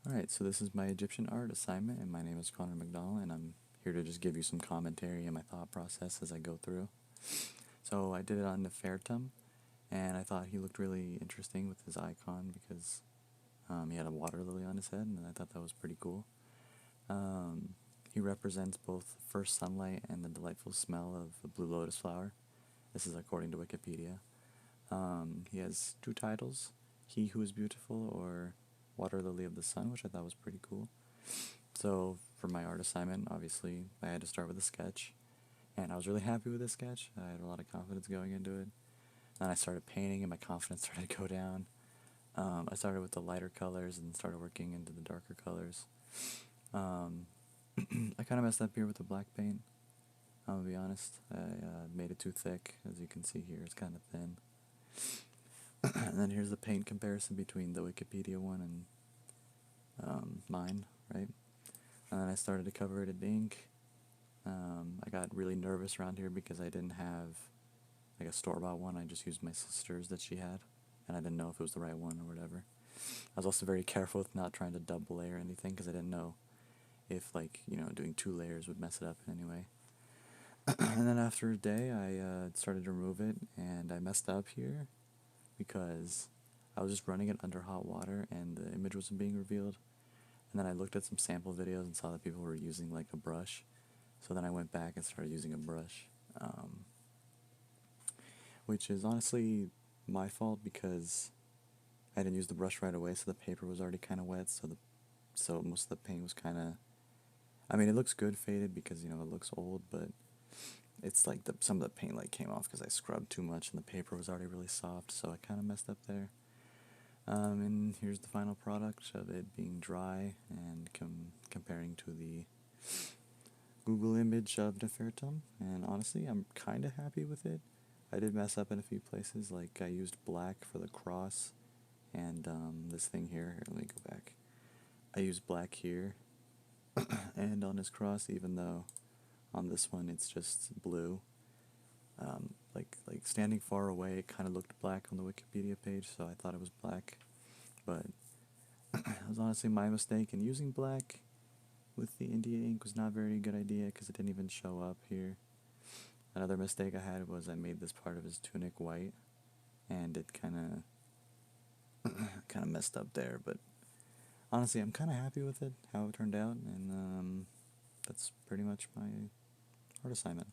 Alright, so this is my Egyptian art assignment, and my name is Connor McDonald, and I'm here to just give you some commentary and my thought process as I go through. So I did it on Nefertum, and I thought he looked really interesting with his icon because he had a water lily on his head, and I thought that was pretty cool. Um, he represents both first sunlight and the delightful smell of the blue lotus flower. This is according to Wikipedia. He has two titles, He Who is Beautiful or Water Lily of the Sun, which I thought was pretty cool. So for my art assignment, obviously, I had to start with a sketch, and I was really happy with this sketch. I had a lot of confidence going into it. Then I started painting, and my confidence started to go down. I started with the lighter colors and started working into the darker colors. Um, I kind of messed up here with the black paint. I'm gonna be honest. I made it too thick, as you can see here. It's kind of thin. And then here's the paint comparison between the Wikipedia one and mine, right? And then I started to cover it in ink. I got really nervous around here because I didn't have like a store-bought one. I just used my sister's that she had, and I didn't know if it was the right one or whatever. I was also very careful with not trying to double layer anything because I didn't know if doing 2 layers would mess it up in any way. And then after a day, I started to remove it, and I messed up here because I was just running it under hot water and the image wasn't being revealed. And then I looked at some sample videos and saw that people were using like a brush. So then I went back and started using a brush, which is honestly my fault because I didn't use the brush right away, so the paper was already kind of wet. So most of the paint was kind of. I mean, it looks good faded because it looks old, but it's like some of the paint like came off because I scrubbed too much and the paper was already really soft, so I kind of messed up there. And here's the final product of it being dry and comparing to the Google image of Nefertum, and honestly, I'm kind of happy with it. I did mess up in a few places, like I used black for the cross, and this thing here, let me go back. I used black here, and on his cross, even though on this one it's just blue. Like standing far away, it kind of looked black on the Wikipedia page, so I thought it was black, but it was honestly my mistake, and using black with the India ink was not a very good idea because it didn't even show up here. Another mistake I had was I made this part of his tunic white, and it kind of messed up there. But honestly, I'm kind of happy with it, how it turned out, and that's pretty much my art assignment.